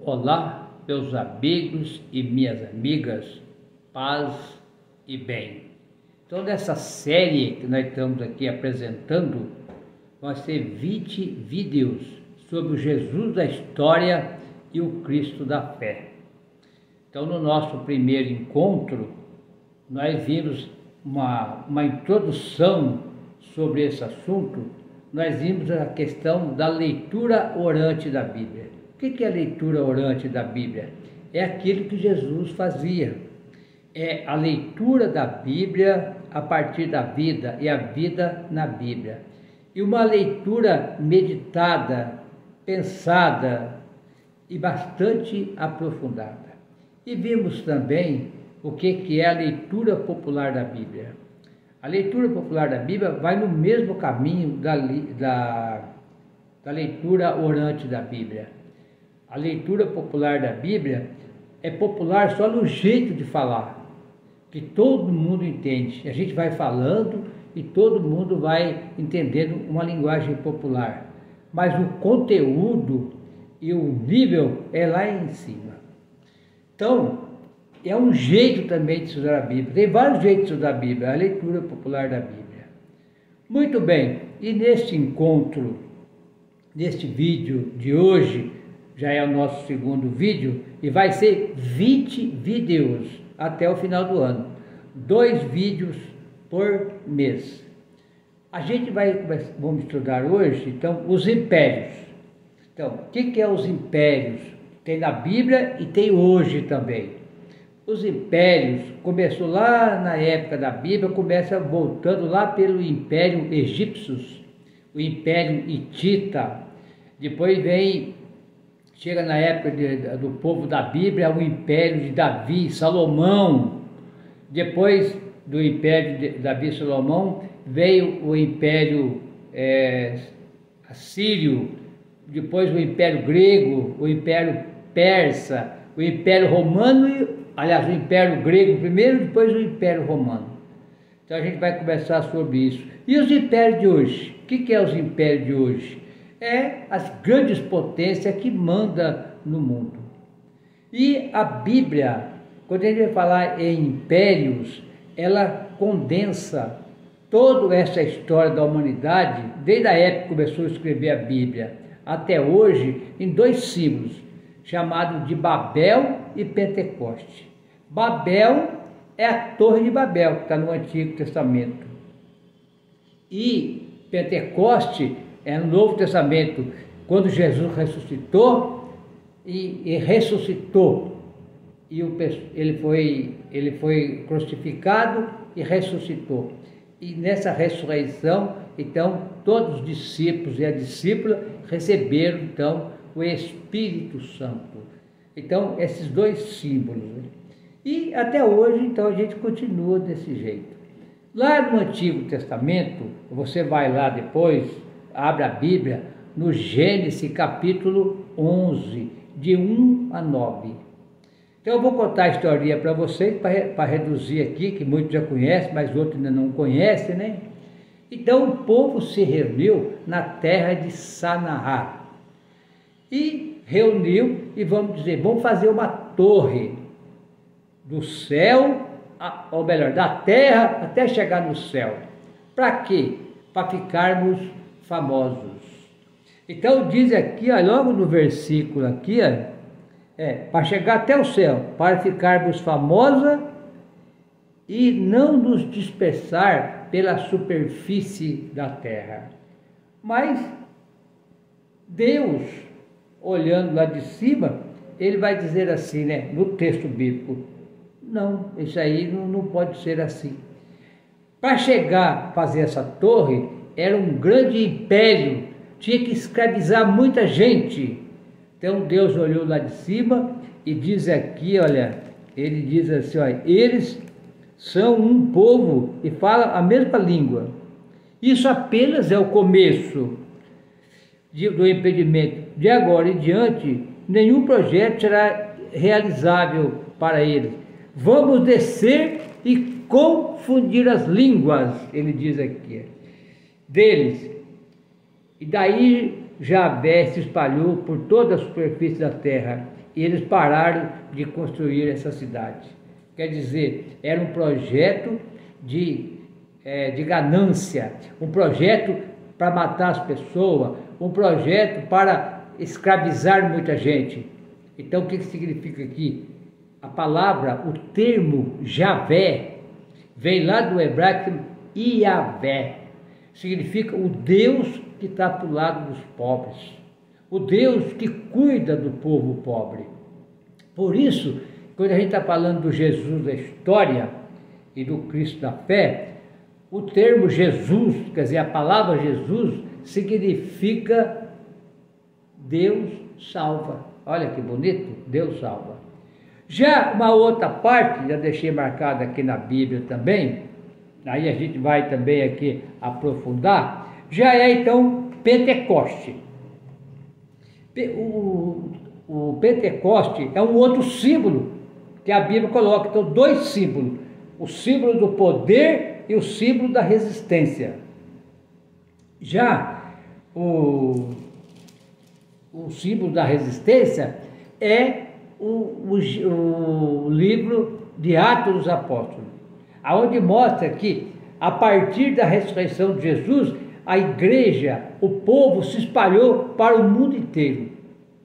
Olá, meus amigos e minhas amigas, paz e bem. Então, nessa série que nós estamos aqui apresentando, vai ser 20 vídeos sobre o Jesus da história e o Cristo da fé. Então, no nosso primeiro encontro, nós vimos uma introdução sobre esse assunto. Nós vimos a questão da leitura orante da Bíblia. O que é a leitura orante da Bíblia? É aquilo que Jesus fazia. É a leitura da Bíblia a partir da vida e a vida na Bíblia. E uma leitura meditada, pensada e bastante aprofundada. E vimos também o que é a leitura popular da Bíblia. A leitura popular da Bíblia vai no mesmo caminho da leitura orante da Bíblia. A leitura popular da Bíblia é popular só no jeito de falar, que todo mundo entende. A gente vai falando e todo mundo vai entendendo uma linguagem popular. Mas o conteúdo e o nível é lá em cima. Então, é um jeito também de estudar a Bíblia. Tem vários jeitos de estudar a Bíblia, a leitura popular da Bíblia. Muito bem, e neste encontro, neste vídeo de hoje, já é o nosso segundo vídeo, e vai ser 20 vídeos até o final do ano. 2 vídeos por mês. A gente vamos estudar hoje, então, os impérios. Então, o que é os impérios? Tem na Bíblia e tem hoje também. Os impérios, começou lá na época da Bíblia, começa voltando lá pelo Império Egípcio, o Império Hitita. Depois chega na época do povo da Bíblia, o Império de Davi, Salomão. Depois do Império de Davi e Salomão, veio o Império Assírio, depois o Império Grego, o Império Persa, o Império Romano aliás, o Império Grego primeiro, depois o Império Romano. Então a gente vai conversar sobre isso. E os impérios de hoje? O que é os impérios de hoje? É as grandes potências que mandam no mundo. E a Bíblia, quando a gente vai falar em impérios, ela condensa toda essa história da humanidade, desde a época que começou a escrever a Bíblia, até hoje, em 2 símbolos, chamados de Babel e Pentecoste. Babel é a Torre de Babel, que está no Antigo Testamento. E Pentecoste é no Novo Testamento, quando Jesus ressuscitou e ressuscitou. E ele foi crucificado e ressuscitou. E nessa ressurreição, então, todos os discípulos e a discípula receberam, então, o Espírito Santo. Então, esses 2 símbolos. E até hoje, então, a gente continua desse jeito. Lá no Antigo Testamento, você vai lá depois, abre a Bíblia, no Gênesis capítulo 11, de 1 a 9. Então, eu vou contar a historinha para vocês, para reduzir aqui, que muitos já conhecem, mas outros ainda não conhecem, né? Então, o povo se reuniu na terra de Sanaá. E reuniu e vamos fazer uma torre do céu, ou melhor, da terra até chegar no céu. Para quê? Para ficarmos famosos. Então diz aqui, ó, logo no versículo aqui, para chegar até o céu, para ficarmos famosos e não nos dispersar pela superfície da terra. Mas Deus, olhando lá de cima, ele vai dizer assim, né, no texto bíblico: não, isso aí não pode ser assim. Para chegar a fazer essa torre, era um grande império, tinha que escravizar muita gente. Então Deus olhou lá de cima e diz aqui, olha, ele diz assim, olha, eles são um povo e falam a mesma língua. Isso apenas é o começo do impedimento. De agora em diante, nenhum projeto será realizável para eles. Vamos descer e confundir as línguas, ele diz aqui, deles. E daí Javé se espalhou por toda a superfície da terra, e eles pararam de construir essa cidade. Quer dizer, era um projeto de ganância, um projeto para matar as pessoas, um projeto para escravizar muita gente. Então, o que significa aqui? A palavra, o termo Javé, vem lá do hebraico Iavé, significa o Deus que está para o lado dos pobres, o Deus que cuida do povo pobre. Por isso, quando a gente está falando do Jesus da história e do Cristo da fé, o termo Jesus, quer dizer, a palavra Jesus, significa Deus salva. Olha que bonito, Deus salva. Já uma outra parte, já deixei marcada aqui na Bíblia também, aí a gente vai também aqui aprofundar, já é então Pentecoste. O Pentecoste é um outro símbolo que a Bíblia coloca, então dois símbolos, o símbolo do poder e o símbolo da resistência. Já o símbolo da resistência é o livro de Atos dos Apóstolos, aonde mostra que a partir da ressurreição de Jesus, a igreja, o povo se espalhou para o mundo inteiro,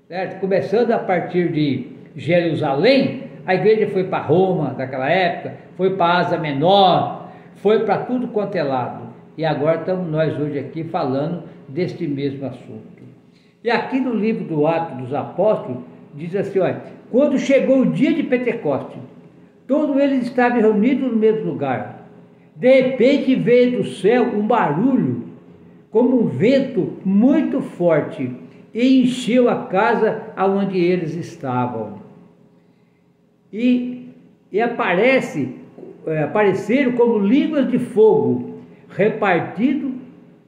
certo? Começando a partir de Jerusalém, a igreja foi para Roma naquela época, foi para Ásia Menor, foi para tudo quanto é lado. E agora estamos nós hoje aqui falando deste mesmo assunto. E aqui no livro do Atos dos Apóstolos, diz assim, olha, quando chegou o dia de Pentecoste, todos eles estavam reunidos no mesmo lugar. De repente veio do céu um barulho, como um vento muito forte, e encheu a casa aonde eles estavam. E apareceram como línguas de fogo, repartidos,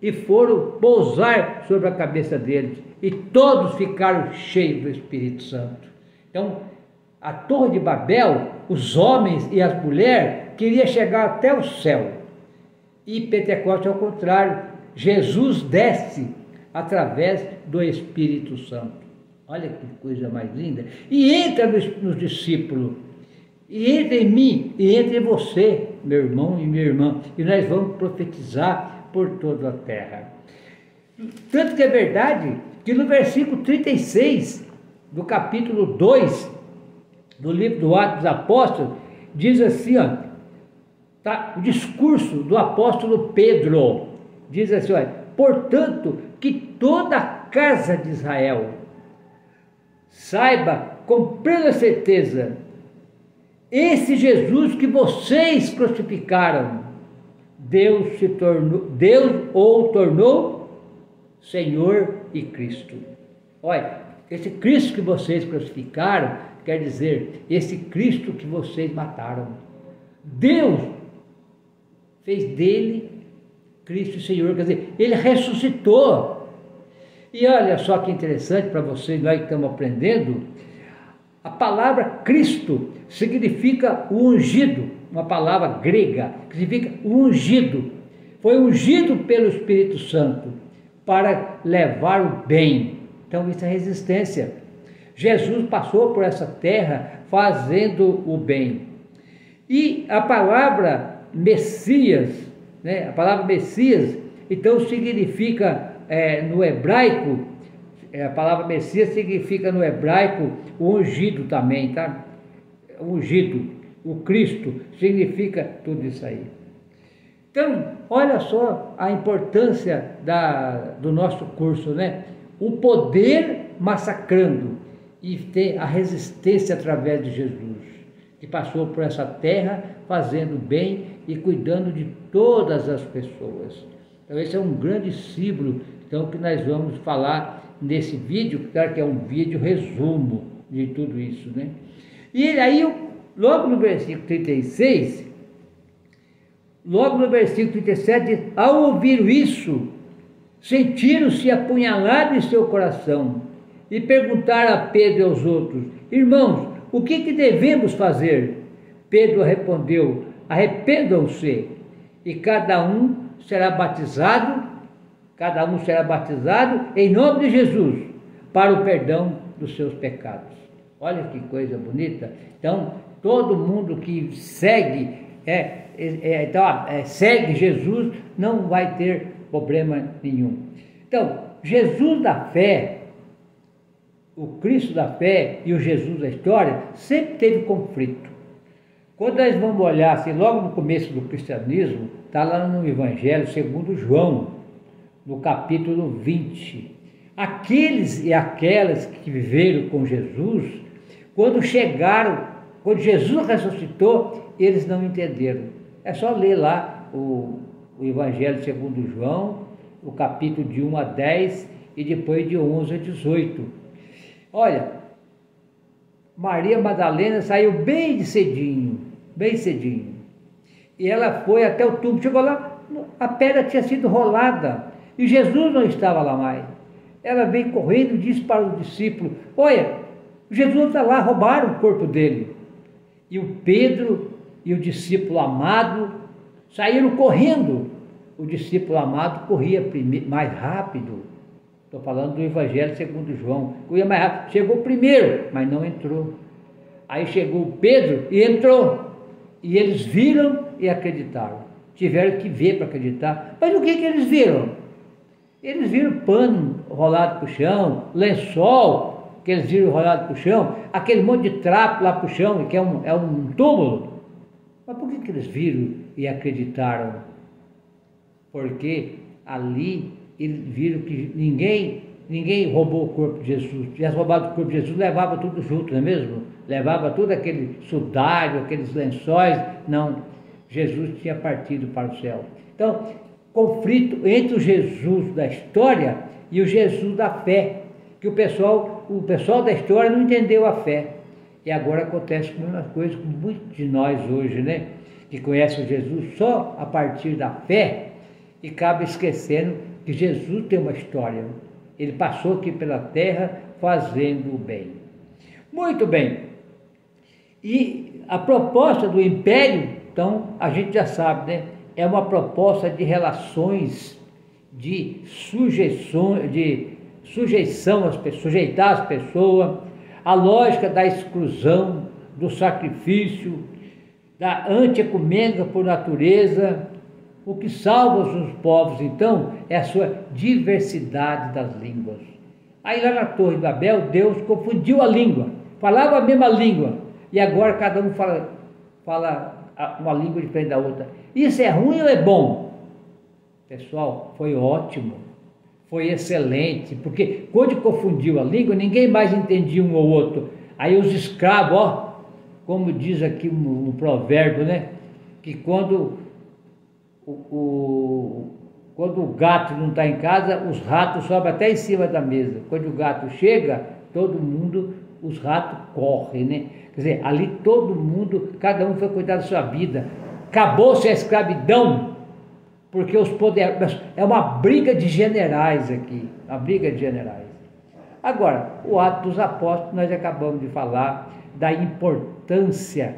e foram pousar sobre a cabeça deles. E todos ficaram cheios do Espírito Santo. Então, a Torre de Babel, os homens e as mulheres queriam chegar até o céu. E Pentecoste, ao contrário, Jesus desce através do Espírito Santo. Olha que coisa mais linda. E entra nos discípulos, e entra em mim, e entra em você, meu irmão e minha irmã, e nós vamos profetizar por toda a terra. Tanto que é verdade que no versículo 36 do capítulo 2 do livro do Atos dos Apóstolos, diz assim, ó, tá, o discurso do apóstolo Pedro, diz assim, olha, portanto, que toda a casa de Israel saiba com plena certeza, esse Jesus que vocês crucificaram, Deus o tornou Senhor e Cristo. Olha, esse Cristo que vocês crucificaram, quer dizer, esse Cristo que vocês mataram, Deus fez dele Cristo Senhor, quer dizer, ele ressuscitou. E olha só que interessante para vocês, nós que estamos aprendendo, a palavra Cristo significa o ungido, uma palavra grega, que significa o ungido. Foi ungido pelo Espírito Santo para levar o bem. Então isso é resistência. Jesus passou por essa terra fazendo o bem. E a palavra Messias, né? A palavra Messias, então significa no hebraico, a palavra Messias significa no hebraico o ungido também, tá? O ungido, o Cristo, significa tudo isso aí. Então, olha só a importância do nosso curso, né? O poder massacrando e ter a resistência através de Jesus, que passou por essa terra fazendo bem e cuidando de todas as pessoas. Então esse é um grande símbolo, então, que nós vamos falar nesse vídeo, claro que é um vídeo resumo de tudo isso, né? E aí, logo no versículo 36, logo no versículo 37, ao ouvir isso, sentiram-se apunhalados em seu coração e perguntaram a Pedro e aos outros, irmãos, o que devemos fazer? Pedro respondeu, arrependam-se e cada um será batizado em nome de Jesus para o perdão dos seus pecados. Olha que coisa bonita. Então, todo mundo que segue, segue Jesus, não vai ter problema nenhum. Então, Jesus da fé, o Cristo da fé e o Jesus da história, sempre teve conflito. Quando nós vamos olhar, assim, logo no começo do cristianismo, está lá no Evangelho segundo João, no capítulo 20. Aqueles e aquelas que viveram com Jesus, quando Jesus ressuscitou, eles não entenderam. É só ler lá o Evangelho segundo João, o capítulo de 1 a 10 e depois de 11 a 18. Olha, Maria Madalena saiu bem cedinho, e ela foi até o túmulo. Chegou lá, a pedra tinha sido rolada e Jesus não estava lá mais. Ela veio correndo e disse para o discípulo: olha, Jesus está lá, roubaram o corpo dele. E o Pedro e o discípulo amado saíram correndo. O discípulo amado corria mais rápido. Estou falando do Evangelho segundo João. Corria mais rápido. Chegou primeiro, mas não entrou. Aí chegou o Pedro e entrou. E eles viram e acreditaram. Tiveram que ver para acreditar. Mas o que eles viram? Eles viram pano rolado para o chão, lençol que eles viram rolado para o chão, aquele monte de trapo lá para o chão, que é um túmulo. Mas por que eles viram e acreditaram? Porque ali eles viram que ninguém roubou o corpo de Jesus. Se tivesse roubado o corpo de Jesus, levava tudo junto, não é mesmo? Levava todo aquele sudário, aqueles lençóis. Não, Jesus tinha partido para o céu. Então, conflito entre o Jesus da história e o Jesus da fé, que o pessoal da história não entendeu a fé. E agora acontece a mesma coisa com muitos de nós hoje, né? Que conhecem o Jesus só a partir da fé e acaba esquecendo que Jesus tem uma história. Ele passou aqui pela terra fazendo o bem. Muito bem. E a proposta do império, então, a gente já sabe, né? É uma proposta de relações, de sujeição às pessoas, sujeitar as pessoas, a lógica da exclusão, do sacrifício, da antiecumênica por natureza. O que salva os povos, então, é a sua diversidade das línguas. Aí lá na Torre de Babel, Deus confundiu a língua, falava a mesma língua, e agora cada um fala uma língua diferente da outra. Isso é ruim ou é bom? Pessoal, foi ótimo, foi excelente, porque quando confundiu a língua, ninguém mais entendia um ou outro. Aí os escravos, como diz aqui um provérbio, né? Que quando o gato não está em casa, os ratos sobem até em cima da mesa. Quando o gato chega, os ratos correm, né? Quer dizer, ali todo mundo, cada um foi cuidar da sua vida. Acabou-se a escravidão, porque os poderosos... É uma briga de generais aqui, uma briga de generais. Agora, o Ato dos Apóstolos, nós acabamos de falar da importância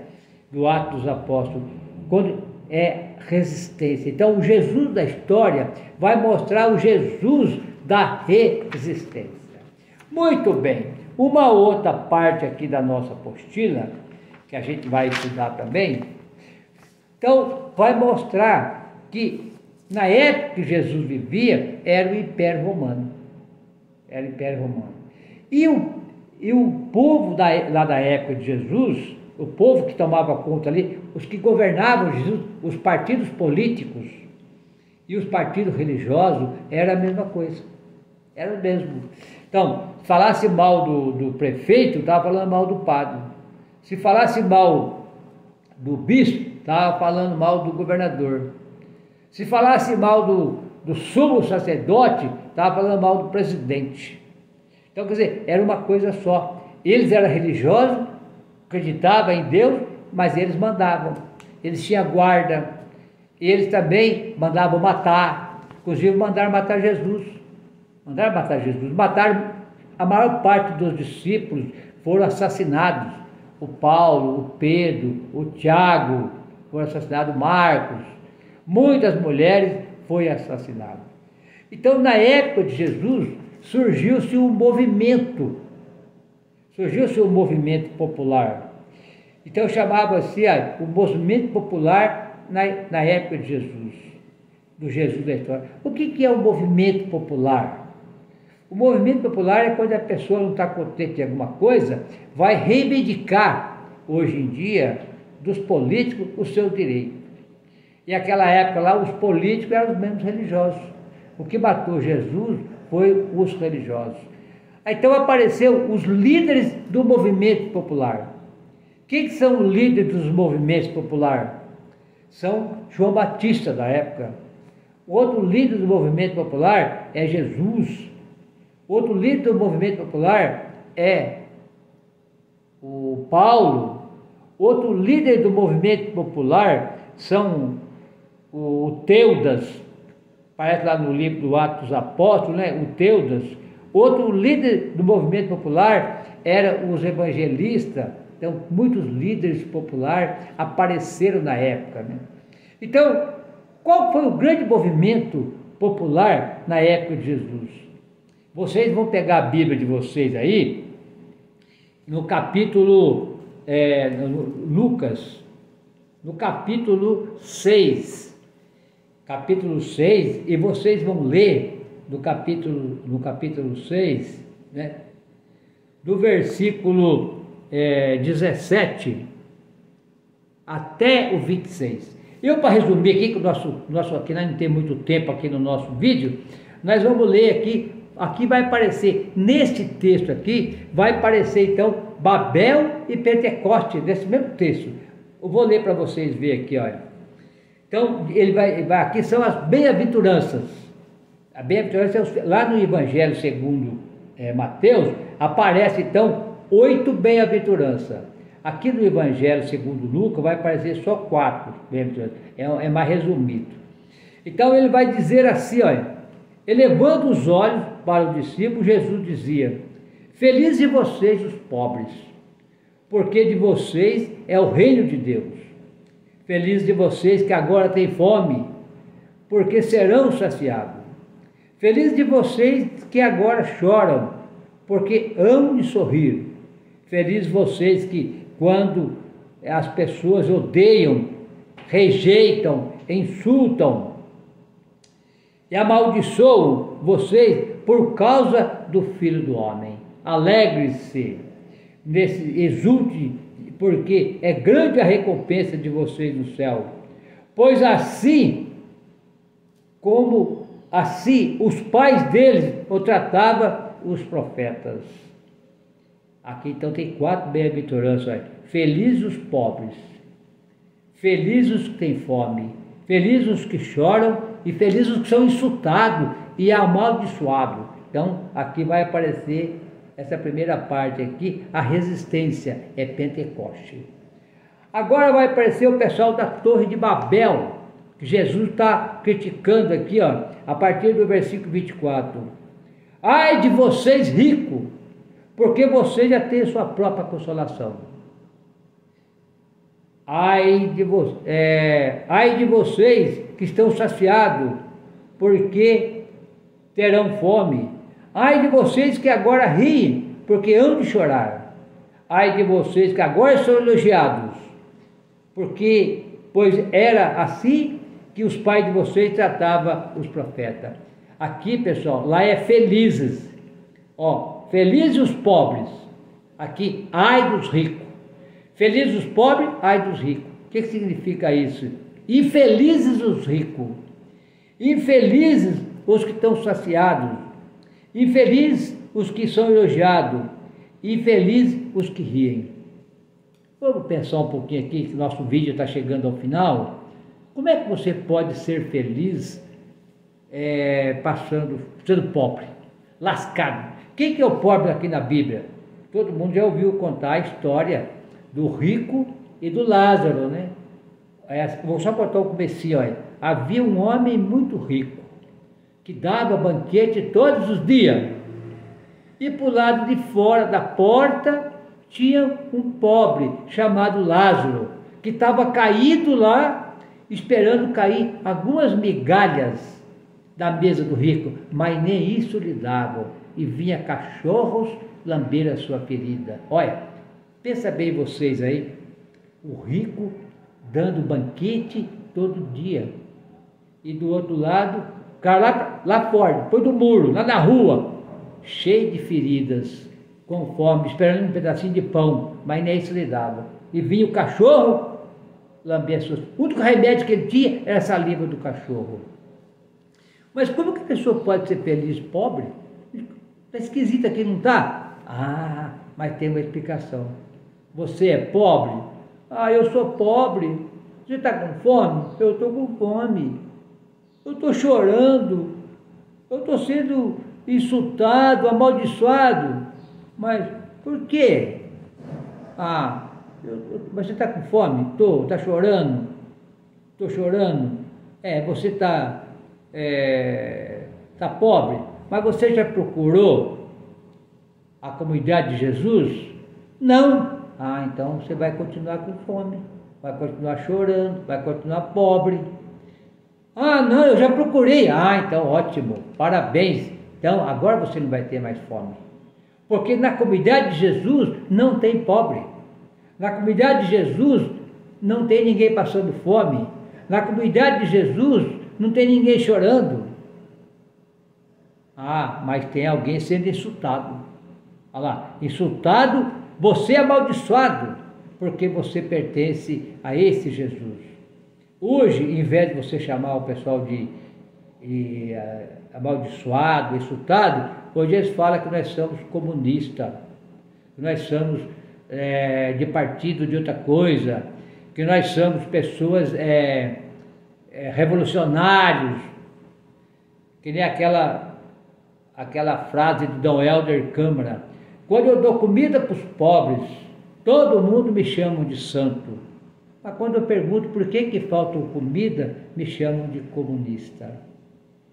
do Ato dos Apóstolos, quando é resistência. Então, o Jesus da história vai mostrar o Jesus da resistência. Muito bem. Uma outra parte aqui da nossa apostila, que a gente vai estudar também, então vai mostrar que na época que Jesus vivia, era o Império Romano. Era o Império Romano. E o povo lá da época de Jesus, o povo que tomava conta ali, os que governavam Jesus, os partidos políticos e os partidos religiosos, era a mesma coisa. Era o mesmo. Então, se falasse mal do prefeito, estava falando mal do padre. Se falasse mal do bispo, estava falando mal do governador. Se falasse mal do sumo sacerdote, estava falando mal do presidente. Então, quer dizer, era uma coisa só. Eles eram religiosos, acreditavam em Deus, mas eles mandavam. Eles tinham guarda. Eles também mandavam matar. Inclusive, mandaram matar Jesus. Mataram a maior parte dos discípulos, foram assassinados. O Paulo, o Pedro, o Tiago, foram assassinados, Marcos. Muitas mulheres foram assassinadas. Então, na época de Jesus, surgiu-se um movimento Surgiu-se um movimento popular. Então chamava-se o movimento popular na época de Jesus, do Jesus da história. O que é o movimento popular? O movimento popular é quando a pessoa não está contente em alguma coisa, vai reivindicar, hoje em dia, dos políticos o seu direito. E naquela época lá, os políticos eram os mesmos religiosos. O que matou Jesus foi os religiosos. Então apareceu os líderes do movimento popular. Quem que são os líderes dos movimentos populares? São João Batista da época. Outro líder do movimento popular é Jesus. Outro líder do movimento popular é o Paulo. Outro líder do movimento popular são o Teudas, parece lá no livro do Atos dos Apóstolos, né? O Teudas. Outro líder do movimento popular eram os evangelistas. Então, muitos líderes populares apareceram na época, né? Então, qual foi o grande movimento popular na época de Jesus? Vocês vão pegar a Bíblia de vocês aí, no capítulo Lucas, no capítulo 6. Capítulo 6, e vocês vão ler no capítulo 6, né, do versículo 17 até o 26. Eu, para resumir aqui, que aqui nós não temos muito tempo aqui no nosso vídeo, nós vamos ler aqui vai aparecer, neste texto aqui, vai aparecer então Babel e Pentecoste, nesse mesmo texto. Eu vou ler para vocês verem aqui, olha. Então, aqui são as bem-aventuranças. A bem-aventurança, lá no Evangelho segundo Mateus, aparece então 8 bem-aventuranças. Aqui no Evangelho segundo Lucas vai aparecer só 4 bem-aventuranças. É mais resumido. Então ele vai dizer assim, olha, elevando os olhos para o discípulo, Jesus dizia: felizes vocês os pobres, porque de vocês é o reino de Deus. Felizes de vocês que agora têm fome, porque serão saciados. Felizes de vocês que agora choram, porque hão de sorrir. Felizes vocês que, quando as pessoas odeiam, rejeitam, insultam e amaldiçoam vocês por causa do Filho do Homem. Alegre-se, exulte, porque é grande a recompensa de vocês no céu. Pois assim os pais deles o tratavam os profetas. Aqui então tem 4 bem-aventuranças. Felizes os pobres, felizes os que têm fome, felizes os que choram e felizes os que são insultados e amaldiçoados. Então aqui vai aparecer essa primeira parte aqui, a resistência é Pentecoste. Agora vai aparecer o pessoal da Torre de Babel, que Jesus está criticando aqui, ó, a partir do versículo 24. Ai de vocês ricos, porque vocês já têm sua própria consolação. Ai de vocês que estão saciados, porque terão fome. Ai de vocês que agora riem, porque hão de chorar. Ai de vocês que agora são elogiados, pois era assim que os pais de vocês tratavam os profetas. Aqui, pessoal, lá é felizes. Ó, felizes os pobres. Aqui, ai dos ricos. Felizes os pobres, ai dos ricos. O que significa isso? Infelizes os ricos. Infelizes os que estão saciados. Infelizes os que são elogiados, infelizes os que riem. Vamos pensar um pouquinho aqui, que nosso vídeo está chegando ao final. Como é que você pode ser feliz sendo pobre, lascado? Quem que é o pobre aqui na Bíblia? Todo mundo já ouviu contar a história do rico e do Lázaro, né? Vou só contar o comecinho, olha. Havia um homem muito rico, que dava banquete todos os dias. E por lado de fora da porta tinha um pobre chamado Lázaro, que estava caído lá, esperando cair algumas migalhas da mesa do rico, mas nem isso lhe davam. E vinha cachorros lamber a sua ferida. Olha, pensa bem vocês aí, o rico dando banquete todo dia. E do outro lado, o cara lá fora, depois do muro, lá na rua, cheio de feridas, com fome, esperando um pedacinho de pão, mas nem isso lhe dava. E vinha o cachorro lamber as suas... O único remédio que ele tinha era a saliva do cachorro. Mas como que a pessoa pode ser feliz pobre? Está esquisito aqui, não está? Ah, mas tem uma explicação. Você é pobre? Ah, eu sou pobre. Você está com fome? Eu estou com fome. Eu estou chorando. Eu estou sendo insultado, amaldiçoado. Mas por quê? Ah, mas você está com fome? Estou. Está chorando? Estou chorando. Você está pobre. Mas você já procurou a comunidade de Jesus? Não. Ah, então você vai continuar com fome, vai continuar chorando, vai continuar pobre. Ah, não, eu já procurei. Ah, então ótimo, parabéns. Então agora você não vai ter mais fome. Porque na comunidade de Jesus não tem pobre. Na comunidade de Jesus não tem ninguém passando fome. Na comunidade de Jesus não tem ninguém chorando. Ah, mas tem alguém sendo insultado. Olha lá, insultado, você é amaldiçoado, porque você pertence a esse Jesus. Hoje, em vez de você chamar o pessoal de amaldiçoado, insultado, hoje eles falam que nós somos comunistas, que nós somos de partido de outra coisa, que nós somos pessoas revolucionários, que nem aquela frase de Dom Helder Câmara: quando eu dou comida para os pobres, todo mundo me chama de santo. Mas quando eu pergunto por que falta comida, me chamam de comunista.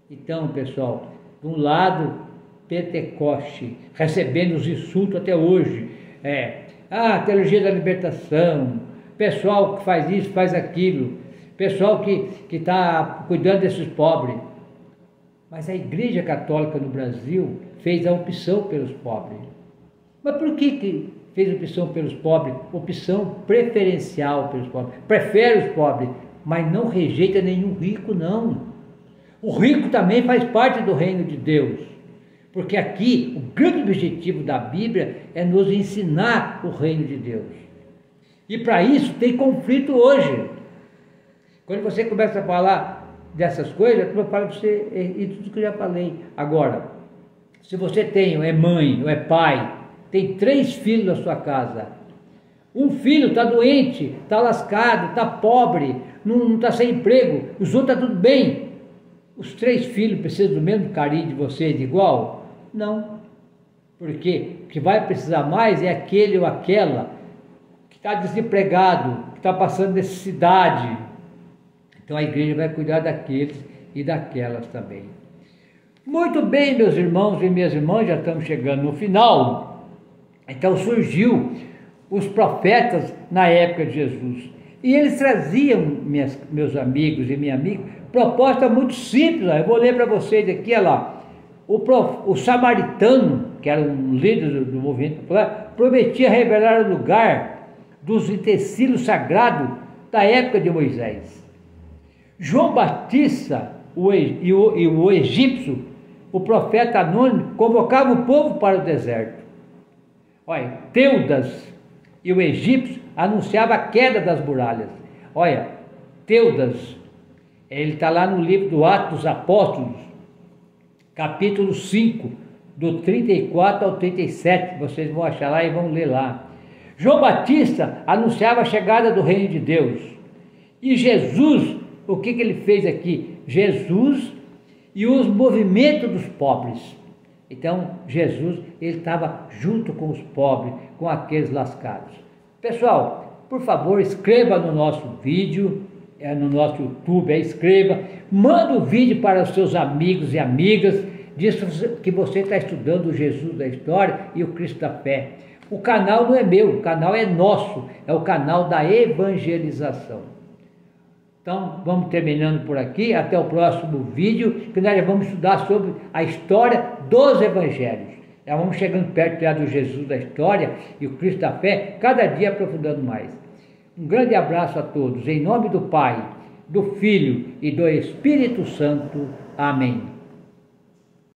Então, pessoal, de um lado, Pentecoste, recebendo os insultos até hoje. Teologia da libertação, pessoal que faz isso, faz aquilo, pessoal que está cuidando desses pobres. Mas a Igreja Católica no Brasil fez a opção pelos pobres. Mas por que fez opção pelos pobres? Opção preferencial pelos pobres. Prefere os pobres, mas não rejeita nenhum rico, não. O rico também faz parte do reino de Deus. Porque aqui o grande objetivo da Bíblia é nos ensinar o reino de Deus. E para isso tem conflito hoje. Quando você começa a falar dessas coisas, eu falo para você e tudo que eu já falei. Agora, se você é mãe ou é pai, tem 3 filhos na sua casa, um filho está doente, está lascado, está pobre, não está sem emprego, os outros estão tudo bem, os 3 filhos precisam do mesmo carinho de vocês igual? Não, porque o que vai precisar mais é aquele ou aquela que está desempregado, que está passando necessidade. Então a igreja vai cuidar daqueles e daquelas também. Muito bem, meus irmãos e minhas irmãs, já estamos chegando no final. Então surgiu os profetas na época de Jesus. E eles traziam, meus amigos e minha amiga, proposta muito simples. Eu vou ler para vocês aqui, olha lá. O samaritano, que era um líder do movimento popular, prometia revelar o lugar dos utensílios sagrados da época de Moisés. João Batista e o egípcio, o profeta anônimo, convocava o povo para o deserto. Olha, Teudas e o egípcio anunciava a queda das muralhas. Olha, Teudas, ele está lá no livro do Atos dos Apóstolos, capítulo 5, do 34 ao 37, vocês vão achar lá e vão ler lá. João Batista anunciava a chegada do reino de Deus. E Jesus, o que ele fez aqui? Jesus e os movimentos dos pobres. Então, Jesus, ele estava junto com os pobres, com aqueles lascados. Pessoal, por favor, escreva no nosso vídeo, no nosso YouTube, escreva, manda o vídeo para os seus amigos e amigas, diz que você está estudando o Jesus da história e o Cristo da fé. O canal não é meu, o canal é nosso, é o canal da evangelização. Então, vamos terminando por aqui, até o próximo vídeo, que nós vamos estudar sobre a história dos evangelhos. Já vamos chegando perto já do Jesus da história e o Cristo da fé, cada dia aprofundando mais. Um grande abraço a todos, em nome do Pai, do Filho e do Espírito Santo. Amém.